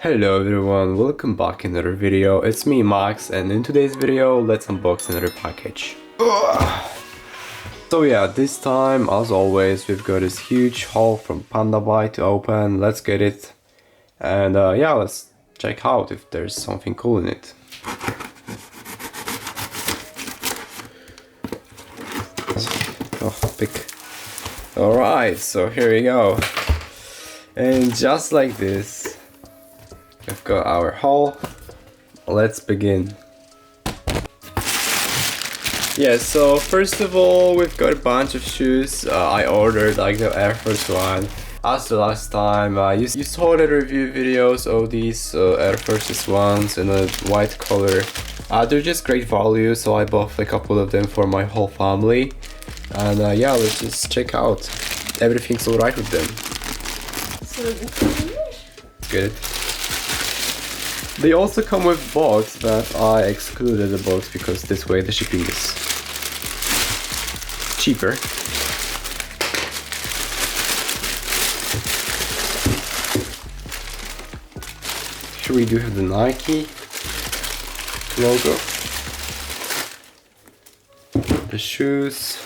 Hello everyone, welcome back in another video. It's me Max, and in today's video let's unbox another package. So yeah, this time as always we've got this huge haul from PandaBuy to open. Let's get it, and yeah, let's check out if there's something cool in it. Oh, pick. Alright, so here we go. And just like this, we've got our haul. Let's begin. Yeah, so first of all, we've got a bunch of shoes. I ordered like the AirForce one. As the last time, you saw the review videos of these AirForce ones in a white color. They're just great value, so I bought a couple of them for my whole family. And yeah, let's just check out. Everything's alright with them. Good. They also come with box, but I excluded the box because this way the shipping is cheaper. Here we do have the Nike logo, the shoes,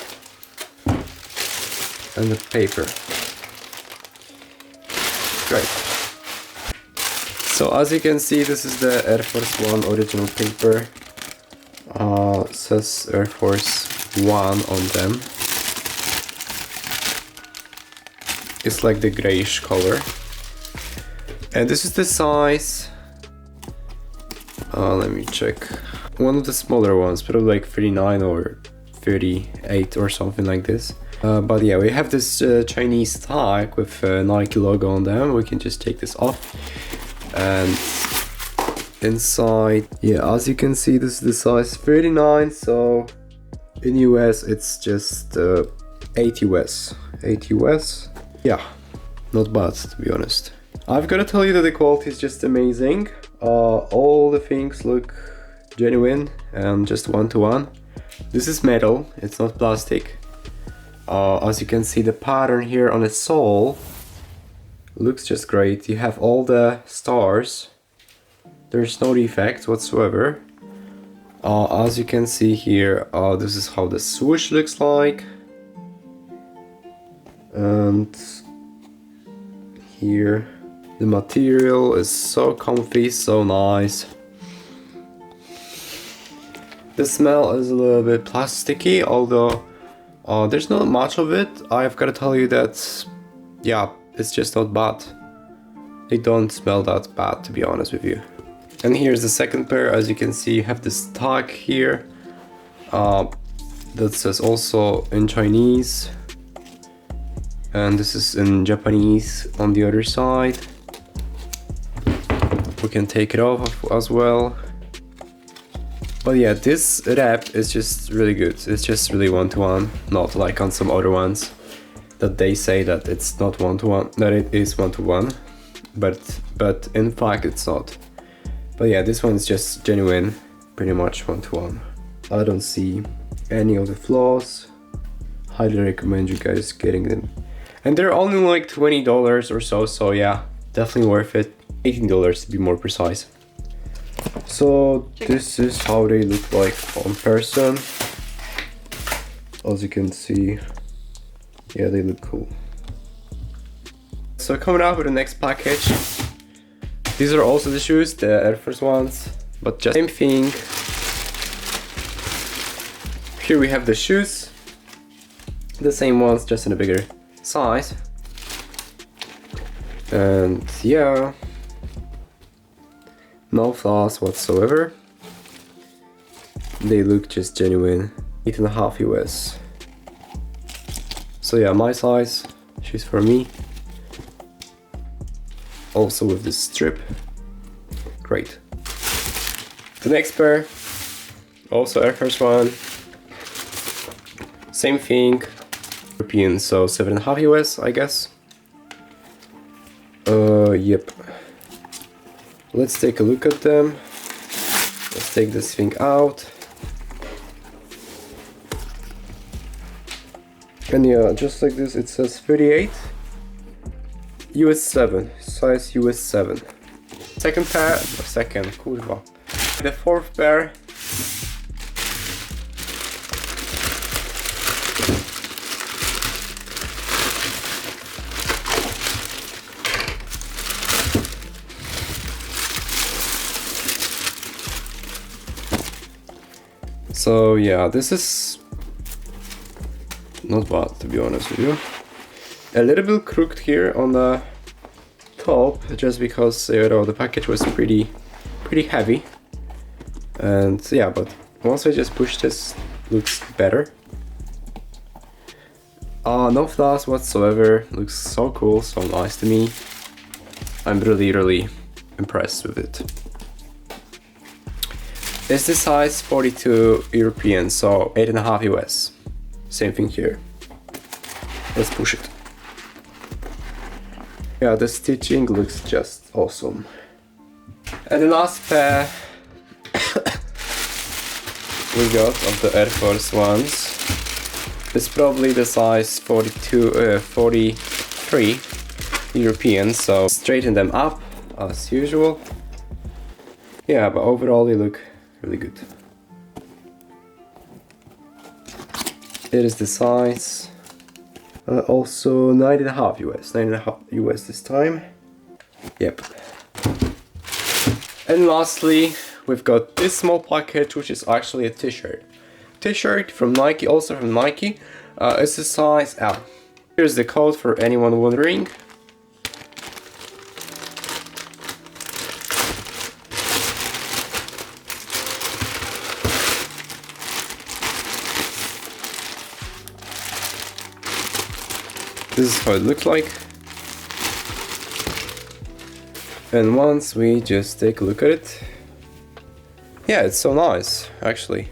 and the paper. Great. So as you can see, this is the AirForce One original paper. It says AirForce One on them. It's like the grayish color. And this is the size. Let me check. One of the smaller ones, probably like 39 or 38 or something like this. But yeah, we have this Chinese tag with Nike logo on them. We can just take this off. And inside, yeah, as you can see, this is the size 39. So in US, it's just 8 US. 8 US. Yeah, not bad to be honest. I've got to tell you that the quality is just amazing. All the things look genuine and just one-to-one. This is metal, it's not plastic. As you can see, the pattern here on the sole looks just great. You have all the stars. There's no defects whatsoever. As you can see here, this is how the swoosh looks like. And here, the material is so comfy, so nice. The smell is a little bit plasticky, although there's not much of it. I've got to tell you that, yeah, it's just not bad. They don't smell that bad, to be honest with you. And here's the second pair. As you can see, you have this tag here that says also in Chinese, and this is in Japanese on the other side. We can take it off as well. But yeah, this wrap is just really good. It's just really one-to-one, not like on some other ones that they say that it's not one-to-one, that it is one-to-one, but in fact it's not. But yeah, this one is just genuine, pretty much one-to-one. I don't see any of the flaws. Highly recommend you guys getting them. And they're only like $20 or so, so yeah, definitely worth it. $18 to be more precise. So this is how they look like on person. As you can see, yeah, they look cool. So coming out with the next package, these are also the shoes, the AirForce ones, but just same thing. Here we have the shoes, the same ones, just in a bigger size. And yeah, no flaws whatsoever. They look just genuine. 8.5 US. So yeah, my size, shoes for me. Also with this strip. Great. The next pair, also AirForce One. Same thing. European, so 7.5 US, I guess. Yep. Let's take a look at them. Let's take this thing out. And yeah, just like this, it says 38 US 7, size US 7. Second pair, kurwa. The fourth pair. So yeah, this is not bad, to be honest with you. A little bit crooked here on the top, just because you know the package was pretty heavy. And yeah, but once I just push this, looks better. No flaws whatsoever. Looks so cool, so nice to me. I'm really impressed with it. This is size 42 European, so 8.5 US. Same thing here. Let's push it. Yeah, the stitching looks just awesome. And the last pair we got of the AirForce ones. It's probably the size 43 European, so straighten them up as usual. Yeah, but overall they look really good. It is the size also 9.5 US, 9.5 US this time. Yep. And lastly, we've got this small package, which is actually a t-shirt. T-shirt from Nike, also from Nike. It's a size L. Here's the code for anyone wondering. This is how it looks like. And once we just take a look at it, yeah, it's so nice, actually.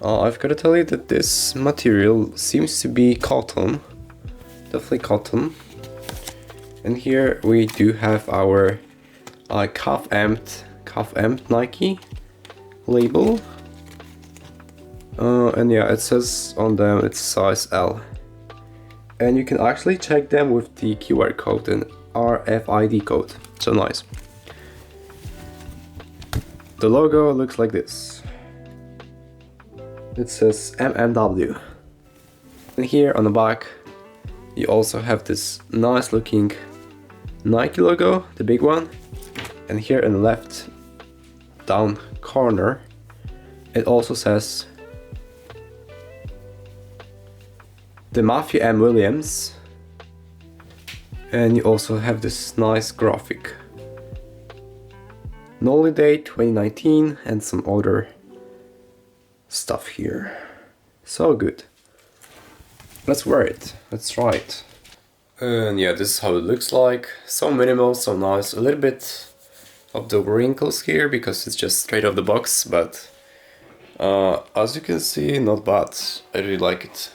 I've got to tell you that this material seems to be cotton, definitely cotton. And here we do have our cuff amped Nike label. And yeah, it says on them it's size L. And you can actually check them with the QR code and RFID code. So nice. The logo looks like this. It says MMW. And here on the back you also have this nice looking Nike logo, the big one. And here in the left down corner it also says the Matthew M. Williams, and you also have this nice graphic. Nolly date 2019 and some other stuff here. So good. Let's wear it. Let's try it. And yeah, this is how it looks like. So minimal, so nice. A little bit of the wrinkles here because it's just straight off the box, but as you can see, not bad. I really like it.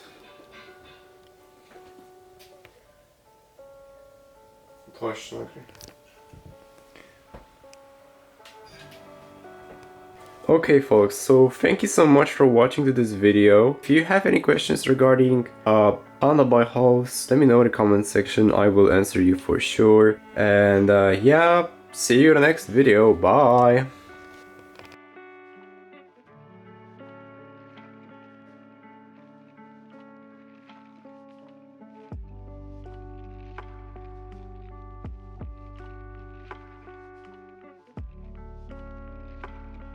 Okay folks, so thank you so much for watching to this video. If you have any questions regarding PandaBuy hauls, let me know in the comment section. I will answer you for sure. And yeah, see you in the next video. Bye!